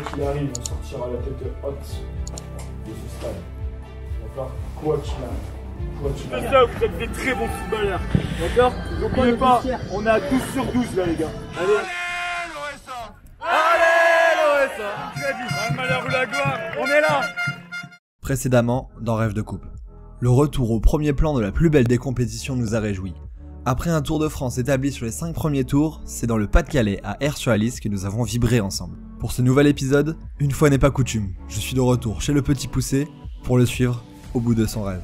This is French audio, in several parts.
qu'il arrive, on sortira la tête haute de ce stade. D'accord? Quoi qu'il arrive. C'est ça, vous êtes des très bons footballeurs. D'accord? N'oubliez pas, on est à 12 sur 12 là les gars. Allez l'OSA! Allez l'OSA! Le malheur ou la gloire, on est là! Précédemment, dans Rêve de coupe. Le retour au premier plan de la plus belle des compétitions nous a réjouis. Après un Tour de France établi sur les 5 premiers tours, c'est dans le Pas-de-Calais à Aire-sur-la-Lys que nous avons vibré ensemble. Pour ce nouvel épisode, une fois n'est pas coutume, je suis de retour chez le Petit Poucet pour le suivre au bout de son rêve.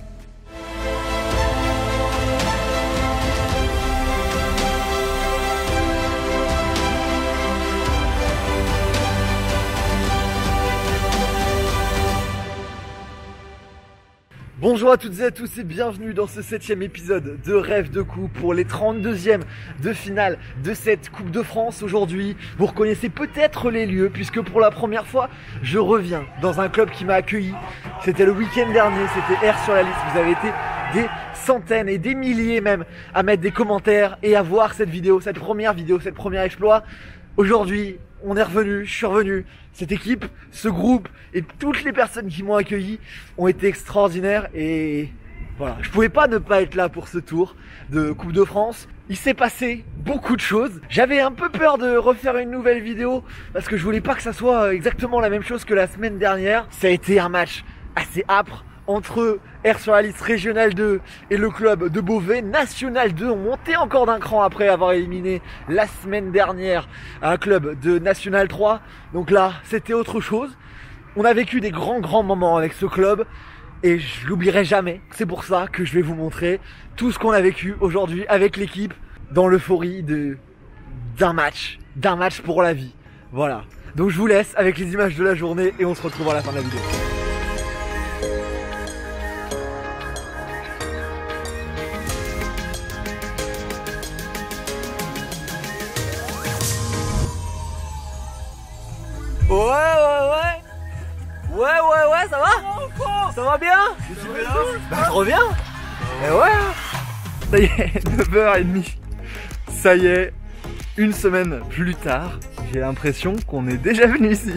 Bonjour à toutes et à tous et bienvenue dans ce 7e épisode de Rêve de coupe pour les 32e de finale de cette Coupe de France. Aujourd'hui, vous reconnaissez peut-être les lieux puisque pour la première fois, je reviens dans un club qui m'a accueilli. C'était le week-end dernier, c'était Aire-sur-la-Lys. Vous avez été des centaines et des milliers même à mettre des commentaires et à voir cette vidéo, cette premier exploit. Aujourd'hui, on est revenu, je suis revenu. Cette équipe, ce groupe et toutes les personnes qui m'ont accueilli ont été extraordinaires et voilà, je pouvais pas ne pas être là pour ce tour de Coupe de France. Il s'est passé beaucoup de choses. J'avais un peu peur de refaire une nouvelle vidéo parce que je voulais pas que ça soit exactement la même chose que la semaine dernière. Ça a été un match assez âpre entre Aire-sur-la-Lys Régional 2 et le club de Beauvais National 2. On montait encore d'un cran après avoir éliminé la semaine dernière un club de National 3. Donc là, c'était autre chose. On a vécu des grands moments avec ce club et je l'oublierai jamais. C'est pour ça que je vais vous montrer tout ce qu'on a vécu aujourd'hui avec l'équipe dans l'euphorie d'un match pour la vie. Voilà. Donc je vous laisse avec les images de la journée et on se retrouve à la fin de la vidéo. Ouais, ça va? Ça va bien? Bah je reviens. Et ouais. Ça y est, 9h30. Ça y est, une semaine plus tard, j'ai l'impression qu'on est déjà venu ici.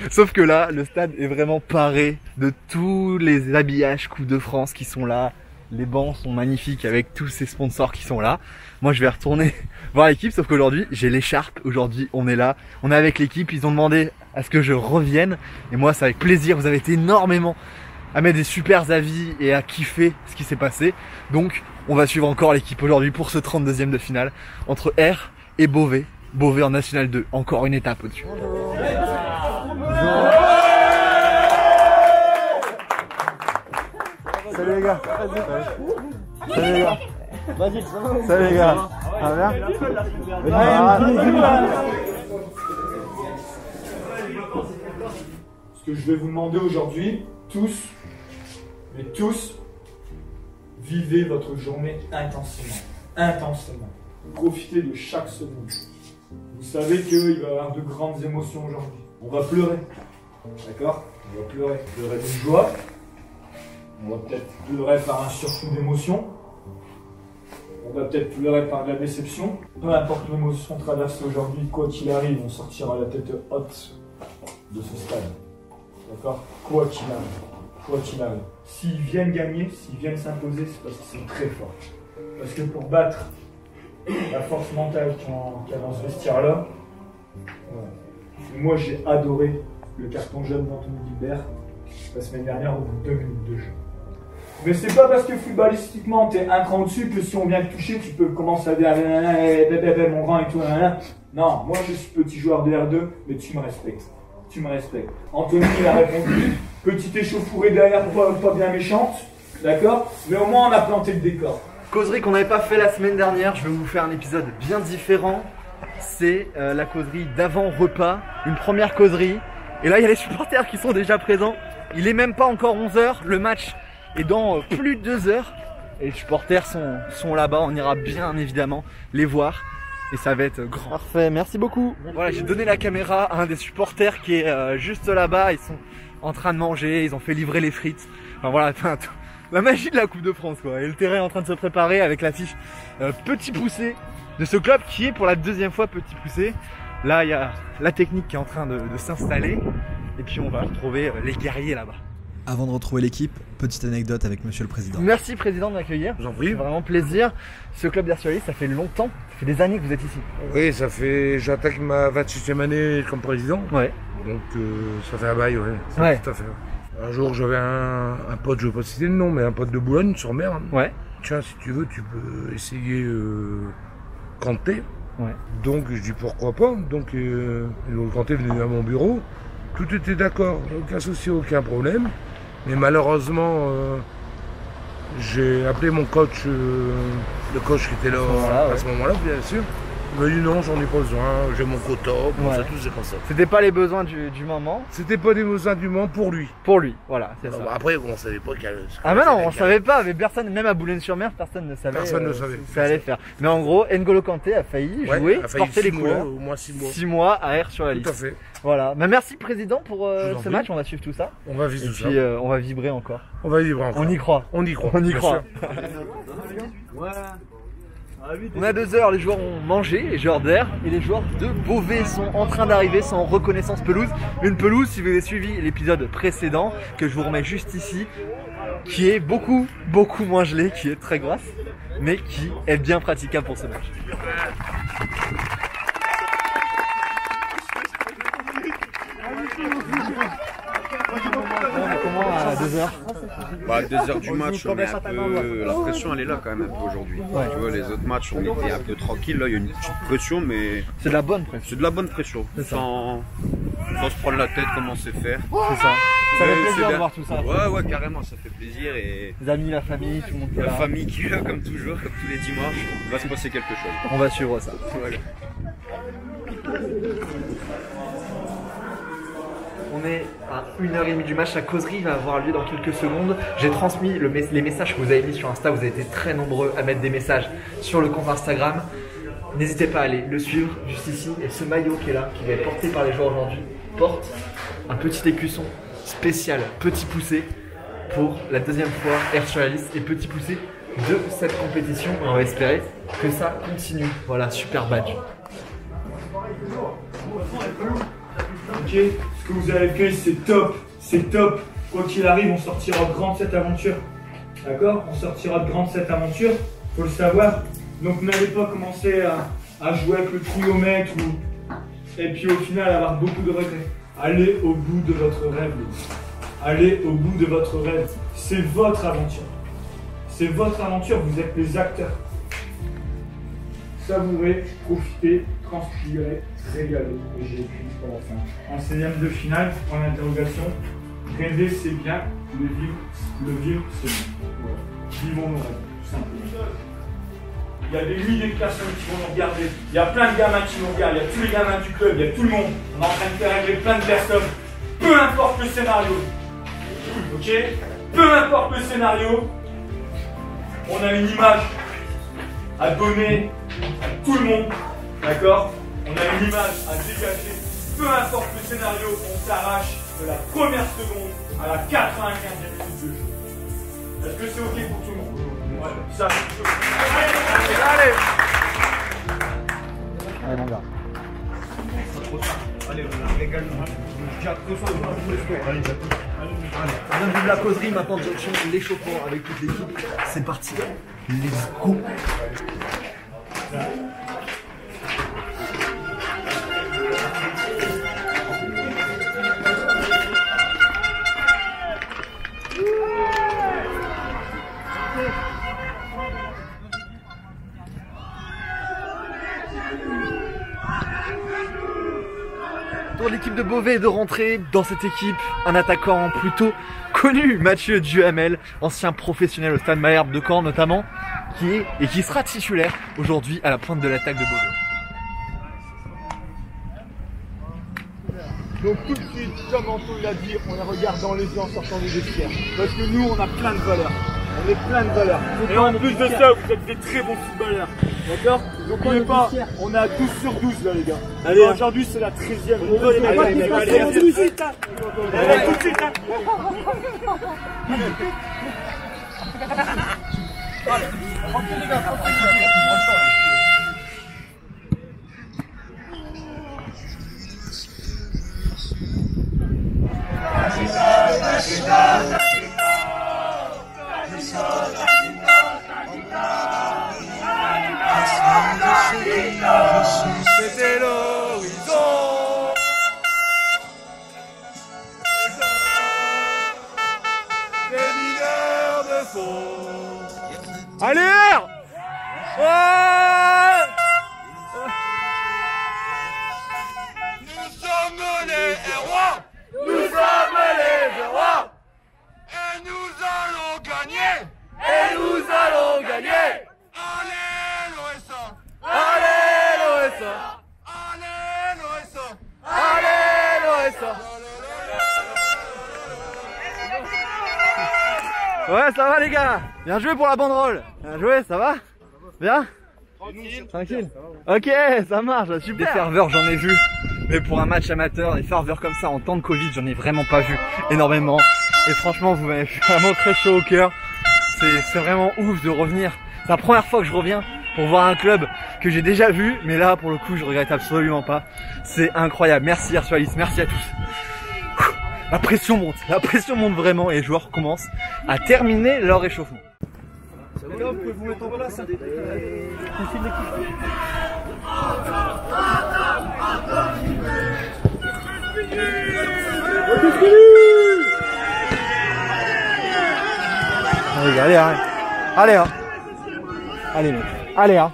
Sauf que là, le stade est vraiment paré de tous les habillages Coupe de France qui sont là. Les bancs sont magnifiques avec tous ces sponsors qui sont là. Moi, je vais retourner voir l'équipe, sauf qu'aujourd'hui, j'ai l'écharpe. Aujourd'hui, on est là. On est avec l'équipe. Ils ont demandé à ce que je revienne. Et moi, c'est avec plaisir. Vous avez été énormément à mettre des super avis et à kiffer ce qui s'est passé. Donc, on va suivre encore l'équipe aujourd'hui pour ce 32e de finale entre Aire et Beauvais. Beauvais en National 2. Encore une étape au-dessus. Salut les gars. Salut les gars. Salut les gars. Ça va bien? Ce que je vais vous demander aujourd'hui, tous, vivez votre journée intensément. Profitez de chaque seconde. Vous savez qu'il va y avoir de grandes émotions aujourd'hui. On va pleurer, d'accord? On va pleurer de joie. On va peut-être pleurer par un surplus d'émotions. On va peut-être pleurer par de la déception. Peu importe l'émotion traversée aujourd'hui, quoi qu'il arrive, on sortira la tête haute de ce stade. D'accord? Quoi qu'il arrive. S'ils viennent gagner, s'ils viennent s'imposer, c'est parce qu'ils sont très forts. Parce que pour battre la force mentale qu'il y a dans ce vestiaire-là, moi j'ai adoré le carton jaune d'Anthony Gilbert la semaine dernière au bout de 2 minutes de jeu. Mais c'est pas parce que footballistiquement t'es un cran au-dessus que si on vient te toucher, tu peux commencer à dire mon grand et tout. Non, moi je suis petit joueur de R2, mais tu me respectes. Anthony il a répondu, petite échauffourée derrière, pas bien méchante, d'accord? Mais au moins on a planté le décor. Causerie qu'on n'avait pas fait la semaine dernière, je vais vous faire un épisode bien différent. C'est la causerie d'avant-repas, une première causerie. Et là il y a les supporters qui sont déjà présents. Il est même pas encore 11h, le match est dans plus de 2 heures. Et les supporters sont là-bas, on ira bien évidemment les voir. Et ça va être grand. Parfait, merci beaucoup. Voilà, j'ai donné la caméra à un des supporters qui est juste là-bas. Ils sont en train de manger, ils ont fait livrer les frites. Enfin voilà, la magie de la Coupe de France quoi. Et le terrain est en train de se préparer avec l'affiche Petit Poucet de ce club qui est pour la 2e fois Petit Poucet. Là, il y a la technique qui est en train de s'installer. Et puis, on va retrouver les guerriers là-bas. Avant de retrouver l'équipe, petite anecdote avec Monsieur le Président. Merci Président de m'accueillir. J'en prie. C'est vraiment plaisir. Ce club d'Air-sur-Alise, ça fait longtemps, ça fait des années que vous êtes ici. Oui, ça fait. J'attaque ma 26e année comme président. Ouais. Donc ça fait un bail, ouais. Ouais. Tout à fait. Un jour, j'avais un pote, je ne vais pas citer le nom, mais un pote de Boulogne-sur-Mer. Ouais. Tiens, si tu veux, tu peux essayer Kanté. Ouais. Donc je dis pourquoi pas. Donc Kanté est venu à mon bureau. Tout était d'accord, aucun souci, aucun problème. Mais malheureusement, j'ai appelé mon coach, le coach qui était là à ce moment-là, bien sûr. Il m'a dit non, j'en ai pas besoin, j'ai mon quota, Ouais. ça, tout c'est comme ça. C'était pas les besoins du moment. C'était pas des besoins du moment pour lui. Pour lui, voilà, c'est ça. Après, on savait pas qu'elle. Ah mais non, on savait pas, mais personne, même à Boulogne-sur-Mer, personne ne savait. Personne ne savait. Ça allait faire. Mais en gros, N'Golo Kanté a failli jouer, a failli porter les 6 mois, couleurs. au moins 6 mois. 6 mois à Air-sur-Alise. Tout à fait. Voilà. Mais merci Président pour Je vous en ce prie. match, on va suivre tout ça. On va Et vivre ça. puis on va vibrer encore. On va vivre encore. On y croit. On y croit. On y bien croit. sûr. On a 2 heures, les joueurs ont mangé, les joueurs d'Air et les joueurs de Beauvais sont en train d'arriver sans reconnaissance pelouse. Une pelouse, si vous avez suivi l'épisode précédent, que je vous remets juste ici, qui est beaucoup moins gelée, qui est très grasse, mais qui est bien praticable pour ce match. Comment à 2 heures? Bah, à 2 heures du match, on est un peu... la pression elle est là quand même un peu aujourd'hui. Ouais. Tu vois, les autres matchs on était un peu tranquille, là il y a une petite pression, mais C'est de la bonne pression. c'est de la bonne pression. Sans se prendre la tête comme on sait faire. C'est ça. Ça Mais fait c'est plaisir de bien. voir tout ça. Ouais, carrément, ça fait plaisir et Les amis, la famille, tout le monde qui est la là. famille qui est là comme toujours, comme tous les dimanches, il va se passer quelque chose. On va suivre ça. Voilà. On est à 1h30 du match, la causerie va avoir lieu dans quelques secondes. J'ai transmis les messages que vous avez mis sur Insta, vous avez été très nombreux à mettre des messages sur le compte Instagram. N'hésitez pas à aller le suivre juste ici. Et ce maillot qui est là, qui va être porté par les joueurs aujourd'hui, porte un petit écusson spécial petit poussé pour la deuxième fois Air-sur-Alise et petit poussé de cette compétition. Et on va espérer que ça continue. Voilà, super badge. Ok, ce que vous avez fait, c'est top, c'est top. Quoi qu'il arrive, on sortira de grande cette aventure. D'accord? On sortira de grande cette aventure, faut le savoir. Donc n'allez pas commencer à jouer avec le triomètre et puis au final avoir beaucoup de regrets. Allez au bout de votre rêve. Allez au bout de votre rêve. C'est votre aventure. C'est votre aventure, vous êtes les acteurs. Savourez, profitez, transpirez, régalez. Et j'ai écrit pour la fin. En 16e de finale, en interrogation, rêver c'est bien, le vivre c'est bien. Voilà. Vivons nos rêves, tout simplement. Il y a des milliers de personnes qui vont nous regarder. Il y a plein de gamins qui nous regardent. Il y a tous les gamins du club, il y a tout le monde. On est en train de faire rêver plein de personnes. Peu importe le scénario. Ok? Peu importe le scénario, on a une image à donner à tout le monde. D'accord? On a une image à dégager. Peu importe le scénario, on s'arrache de la première seconde à la 95e minute de jeu. Est-ce que c'est ok pour tout le monde? Ouais, ça c'est ok. Allez, mon gars. Allez, régale-nous. On vient de vivre la causerie, maintenant direction l'échauffement avec toute l'équipe. C'est parti. Let's go. Pour l'équipe de Beauvais de rentrer dans cette équipe, un attaquant plutôt connu, Mathieu Duhamel, ancien professionnel au Stade Malherbe de Caen notamment, qui sera titulaire aujourd'hui à la pointe de l'attaque de Beauvais. Donc tout de suite, comme Anto l'a dit, on les regarde dans les yeux en sortant du vestiaire. Parce que nous, on a plein de valeurs. On est plein de valeurs. Et en plus de ça, vous êtes des très bons footballeurs. D'accord? N'oubliez pas, on est à 12 sur 12 là les gars. Allez, aujourd'hui c'est la 13e. On veut les mettre tout de suite là. Allez, tout de suite là. gagner. Allez l'OSA. Allez l'OSA. Allez l'OSA. Allez l'OSA. Ouais, ça va les gars. Bien joué pour la banderole. Bien joué, ça va? Bien? Tranquille. Ok, ça marche, super. Des ferveurs, j'en ai vu. Mais pour un match amateur, des ferveurs comme ça en temps de Covid, j'en ai vraiment pas vu énormément. Et franchement, vous m'avez fait vraiment très chaud au cœur. C'est vraiment ouf de revenir. C'est la première fois que je reviens pour voir un club que j'ai déjà vu. Mais là, pour le coup, je regrette absolument pas. C'est incroyable. Merci Airsualis, merci à tous. La pression monte vraiment et les joueurs commencent à terminer leur échauffement. Les gars, vous pouvez vous mettre en place. Hein. Allez, allez, hein. Allez, hein. Allez, mec. Allez, hein.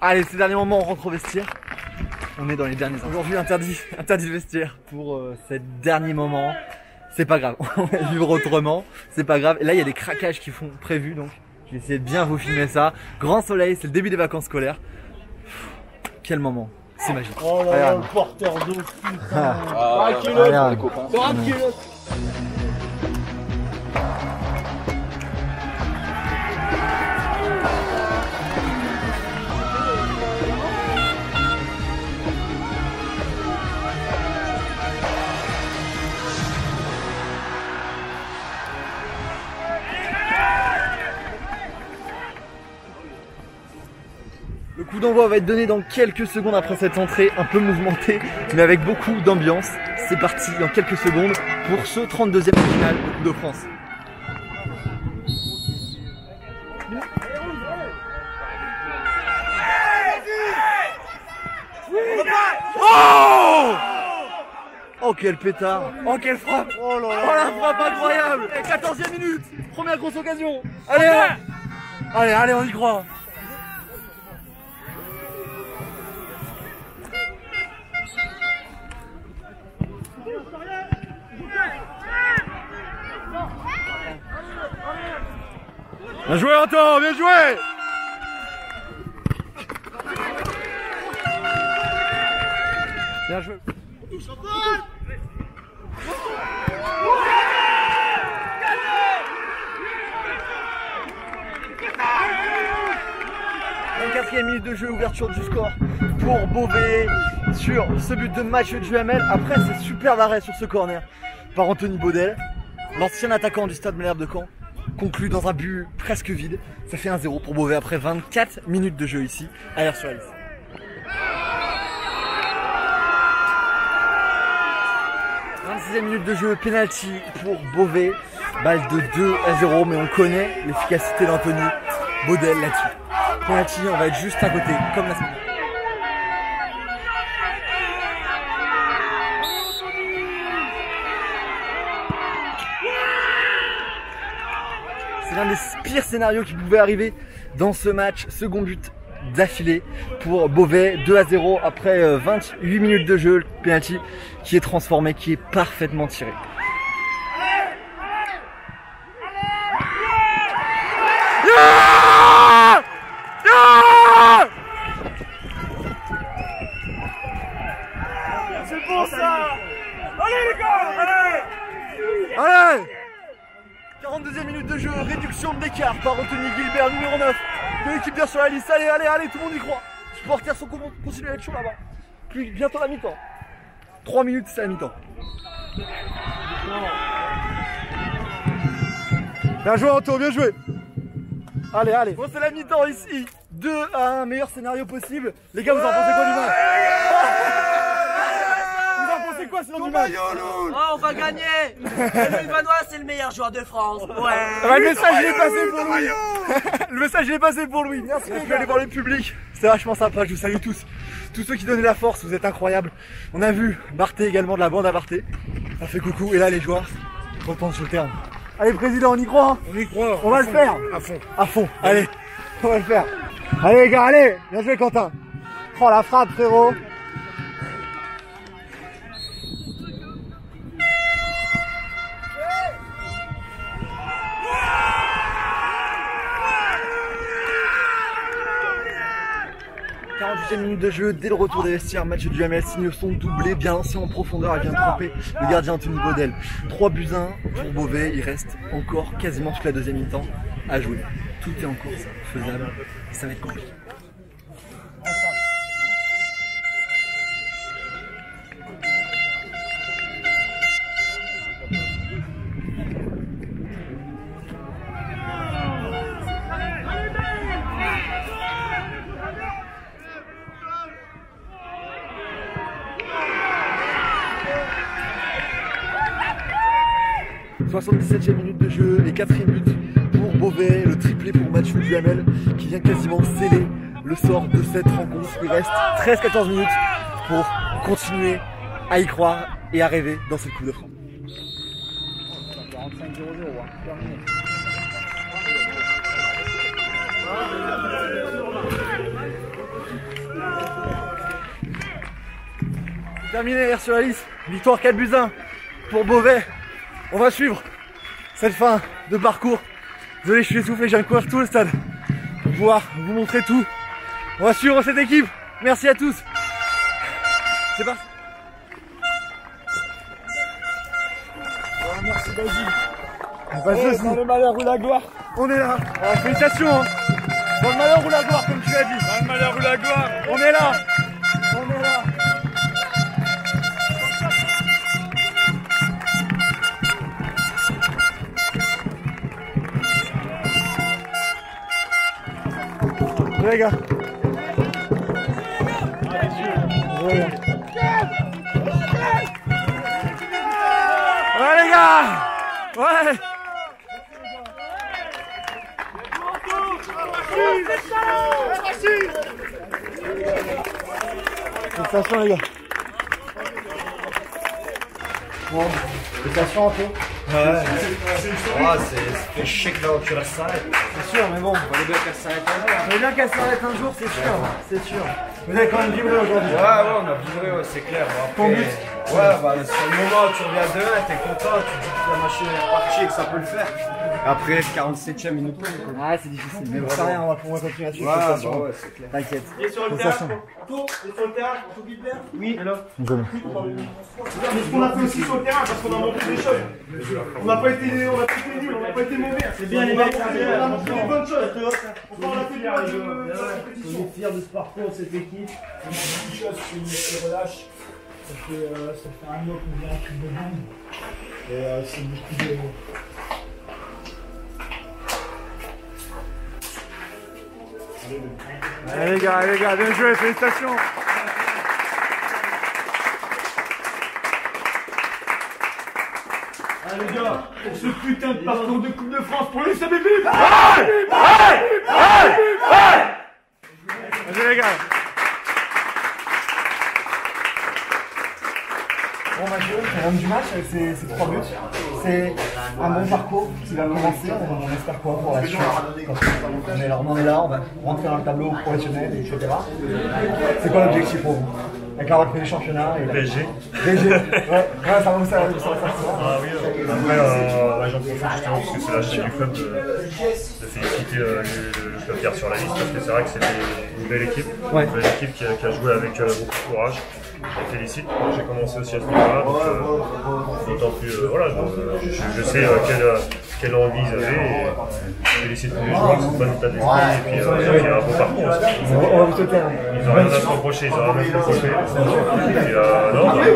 Allez, ces derniers moments, on rentre au vestiaire. On est dans les derniers. Aujourd'hui, interdit de vestiaire pour ces derniers moments. C'est pas grave, on va vivre autrement, c'est pas grave. Et là, il y a des craquages qui sont prévus, donc je vais essayer de bien vous filmer ça. Grand soleil, c'est le début des vacances scolaires. Quel moment, c'est magique. Oh là là, le porteur d'eau, putain. Le coup d'envoi va être donné dans quelques secondes après cette entrée un peu mouvementée, mais avec beaucoup d'ambiance. C'est parti dans quelques secondes pour ce 32e final de Coupe de France. Oh! Oh quel pétard! Oh quelle frappe! Oh là là! Oh la frappe incroyable! 14e minute! Première grosse occasion! Allez! Allez, allez, on y croit! Bien joué Anton, bien joué! Bien joué. La 4e minute de jeu, ouverture du score pour Beauvais sur ce but de match du ML. Après, c'est super d'arrêt sur ce corner par Anthony Baudel, l'ancien attaquant du Stade Malherbe de Caen, conclut dans un but presque vide. Ça fait 1-0 pour Beauvais après 24 minutes de jeu ici à Airsualis. 26e minute de jeu, penalty pour Beauvais, balle de 2-0, mais on connaît l'efficacité d'Anthony Baudel là-dessus. Penalty, on va être juste à côté, comme la semaine dernière. C'est l'un des pires scénarios qui pouvait arriver dans ce match. Second but d'affilée pour Beauvais, 2-0 après 28 minutes de jeu. Le penalty qui est transformé, qui est parfaitement tiré. C'est bon ça. Allez les gars, allez. Allez! 42e minute de jeu, réduction de l'écart par Anthony Gilbert, numéro 9 de l'équipe d'Airsualis. Allez, allez, allez, tout le monde y croit. Les supporters sont continuent à être chauds là-bas. Puis bientôt la mi-temps. 3 minutes, c'est la mi-temps. Bien joué Anto, bien joué. Allez, allez. Bon, c'est la mi-temps ici. 2-1, meilleur scénario possible. Les gars, vous en pensez quoi du match? C'est quoi ce nom du match? Oh, on va gagner. Emile Vanois, c'est le meilleur joueur de France. Ouais. Ah, le message il est passé pour Louis. Le message il est passé pour Louis. Merci. Je vais aller voir le public. C'était vachement sympa. Je vous salue tous. Tous ceux qui donnaient la force, vous êtes incroyables. On a vu Barthé également de la bande à Barthé. Ça fait coucou. Et là les joueurs reprennent sur le terrain. Allez président, on y croit hein? On y croit. On va le faire. À fond. À fond. Allez, on va le faire. Allez les gars, allez. Bien joué Quentin. Oh la frappe frérot. 48e minute de jeu, dès le retour des vestiaires, Mathieu Duhamel signe son doublé, bien lancé en profondeur, il vient de tromper le gardien Anthony Baudel. 3-1 pour Beauvais, il reste encore quasiment toute la deuxième mi-temps à jouer. Tout est encore faisable, ça va être compliqué. « 77e minute de jeu et 4e but pour Beauvais, le triplé pour Mathieu Duhamel qui vient quasiment sceller le sort de cette rencontre. Il reste 13-14 minutes pour continuer à y croire et à rêver dans cette Coupe de France. Terminé R sur la liste, victoire 4-1 pour Beauvais. On va suivre cette fin de parcours. Désolé, je suis essoufflé, je viens de courir tout le stade pour pouvoir vous montrer tout. On va suivre cette équipe. Merci à tous. C'est parti. Merci Basile. Dans le malheur ou la gloire. On est là. Alors, félicitations. Hein. Dans le malheur ou la gloire, comme tu as dit. Dans le malheur ou la gloire. On est là. On est là. Les gars. Ouais les gars. Ouais. Félicitations les gars. Bon, félicitations un peu. Ouais, c'est chic l'aventure elle s'arrête. C'est sûr, mais bon. On va bien qu'elle s'arrête un jour. On veut bien qu'elle s'arrête un jour, c'est sûr. C'est sûr. Vous avez quand même vibré aujourd'hui. Ouais, on a vibré, ouais, c'est clair. Bon, après, Ton but. Ouais, bah, sur le moment où tu reviens de 1, t'es content, tu dis que la machine est repartie et que ça peut le faire. Après, 47ème, il nous tombe. Ouais, c'est difficile, mais bon, ça rien, on va pouvoir continuer là-dessus. Ouais, bah ouais, c'est clair. T'inquiète. Il est sur le terrain, autour, il est sur le terrain, on s'oublie de faire. Oui, alors. Mais ce qu'on a fait aussi sur le terrain, parce qu'on a montré des choses. On n'a pas été nuls, on n'a pas été mauvais. C'est bien les mecs, on a montré des bonnes choses. On a fait bien de compétition. On est fiers de ce parcours, de cette équipe. Une chose qui se relâche. Ça fait un mois qu'on vient en Coupe de Monde. Et c'est beaucoup de. Allez les gars, bien joué, félicitations. Allez les gars, pour ce putain de parcours de Coupe de France pour les SABB. Allez les gars. Bon Mathieu, c'est l'homme du match avec ses 3 buts. C'est un bon parcours qui va commencer. On espère quoi pour la suite. On est là, on va rentrer dans le tableau professionnel, etc. C'est quoi l'objectif pour vous? Avec la reprise du championnat et PSG. PSG. Ouais, ça va vous faire ça. Ah oui, après j'en profite justement parce que c'est la chaîne du club de féliciter le club hier sur la liste parce que c'est vrai que c'était une belle équipe, Ouais. Une belle équipe qui a joué avec beaucoup de courage. Je les félicite. J'ai commencé aussi à ce niveau-là, donc d'autant plus voilà, je sais quelle envie ils avaient et je félicite tous les joueurs, c'est un bon état d'esprit et puis il y a un beau parcours aussi. On va vous souhaiter un. Ils n'ont rien à se reprocher, ils n'ont rien à se reprocher. Et non, après,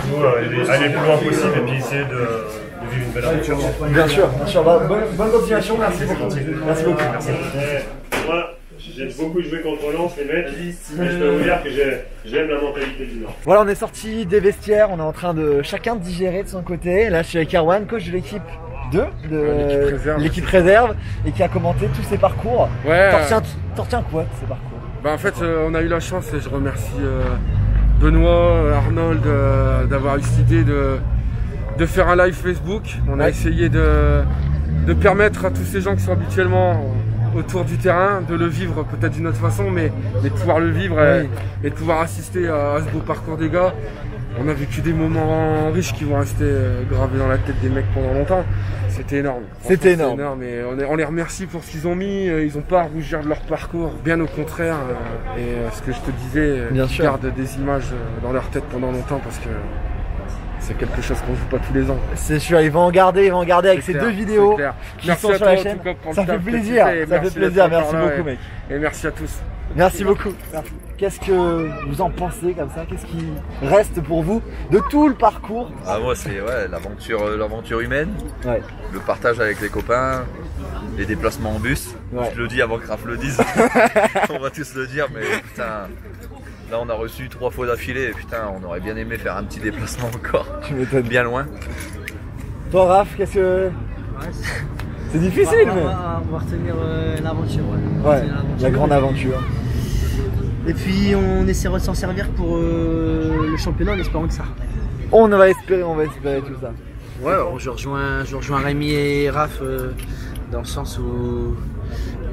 nous, aller le plus loin possible et puis essayer de vivre une belle aventure. Bien sûr. Bah, bonne continuation, merci beaucoup. Merci beaucoup. Moi, j'ai beaucoup joué contre Lens, les mecs, mais je peux vous dire que j'aime la mentalité du Nord. Voilà, on est sorti des vestiaires, on est en train de chacun digérer de son côté. Là, je suis avec Erwan, coach de l'équipe 2, de l'équipe réserve, et qui a commenté tous ces parcours. Ouais. T'en retiens quoi de ces parcours? Bah en fait, on a eu la chance et je remercie Benoît, Arnold d'avoir eu cette idée de faire un live Facebook. On a essayé de permettre à tous ces gens qui sont habituellement autour du terrain de le vivre peut-être d'une autre façon, mais de pouvoir le vivre et de pouvoir assister à ce beau parcours des gars. On a vécu des moments riches qui vont rester gravés dans la tête des mecs pendant longtemps. C'était énorme. C'était énorme. Et on les remercie pour ce qu'ils ont mis. Ils n'ont pas à rougir de leur parcours, bien au contraire. Et ce que je te disais, ils gardent des images dans leur tête pendant longtemps parce que c'est quelque chose qu'on joue pas tous les ans. C'est sûr, ils vont en garder avec ces deux vidéos qui merci sont à sur toi, la chaîne. en tout cas, pour Ça le fait taf que plaisir, tu fais, ça fait plaisir. Merci d'être là, beaucoup, mec. Et merci à tous. Merci beaucoup. Qu'est-ce que vous en pensez comme ça? Qu'est-ce qui reste pour vous de tout le parcours? Moi c'est l'aventure humaine, le partage avec les copains, les déplacements en bus. Je le dis avant que Raph le dise. On va tous le dire, mais putain, là on a reçu 3 fois d'affilée et putain on aurait bien aimé faire un petit déplacement encore. Tu m'étonnes. Bien loin. Toi Raph, qu'est-ce que... C'est difficile mais... On va retenir l'aventure. Ouais, la grande aventure. Et puis on essaiera de s'en servir pour le championnat en espérant que ça. On va espérer tout ça. Ouais, je rejoins Rémi et Raph dans le sens où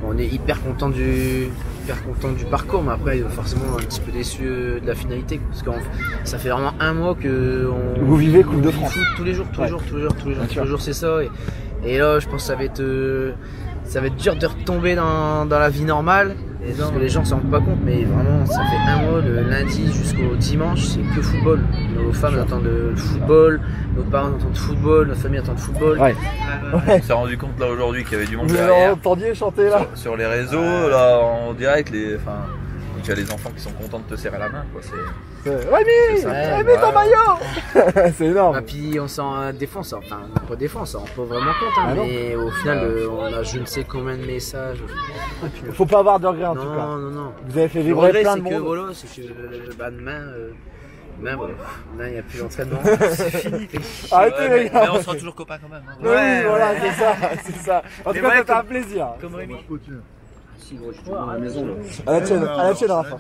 on est hyper content du parcours, mais après forcément un petit peu déçu de la finalité parce que ça fait vraiment un mois que vous vivez Coupe de France tous les jours, c'est ça. Et là, je pense que ça va être dur de retomber dans la vie normale. Parce que les gens ne s'en rendent pas compte, mais vraiment, ça fait un mois, le lundi jusqu'au dimanche, c'est que football. Nos femmes attendent le football, nos parents attendent le football, notre famille attend le football. On s'est rendu compte là aujourd'hui qu'il y avait du monde derrière. Vous entendiez chanter là sur les réseaux, là en direct, il y a les enfants qui sont contents de te serrer la main. Rémi, ton maillot. C'est énorme. Et puis on s'en défonce, enfin pas défonce, on peut vraiment compte, mais au final on a je ne sais combien de messages. Faut pas avoir de regrets en tout cas. Non. Vous avez fait vibrer plein de monde. Voilà, c'est que demain, il n'y a plus d'entraînement. C'est fini. Arrêtez les gars. Mais on sera toujours copains quand même. Oui, voilà, c'est ça. En tout cas, c'était un plaisir. Comme Rémi. À la tienne, Rafa.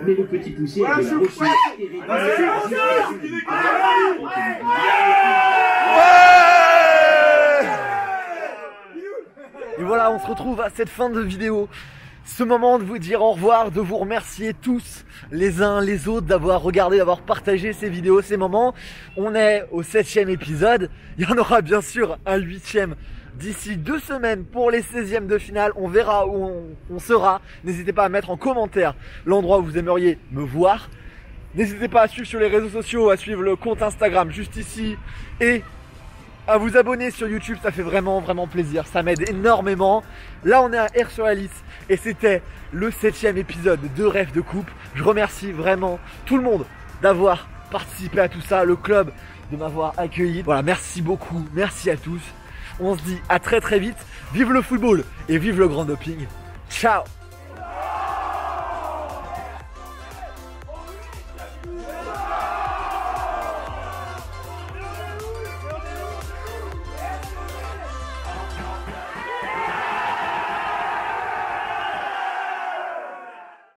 Mais le petit poussé est aussi Et voilà, on se retrouve à cette fin de vidéo. Ce moment de vous dire au revoir, de vous remercier tous les uns les autres d'avoir regardé, d'avoir partagé ces vidéos, ces moments. On est au 7e épisode. Il y en aura bien sûr un 8e d'ici 2 semaines pour les 16e de finale. On verra où on sera. N'hésitez pas à mettre en commentaire l'endroit où vous aimeriez me voir. N'hésitez pas à suivre sur les réseaux sociaux, à suivre le compte Instagram juste ici et à vous abonner sur YouTube, ça fait vraiment plaisir, ça m'aide énormément. Là on est à Air-sur-Alice et c'était le 7e épisode de Rêve de Coupe. Je remercie vraiment tout le monde d'avoir participé à tout ça, le club de m'avoir accueilli. Voilà, merci beaucoup, merci à tous. On se dit à très vite, vive le football et vive le grand doping. Ciao.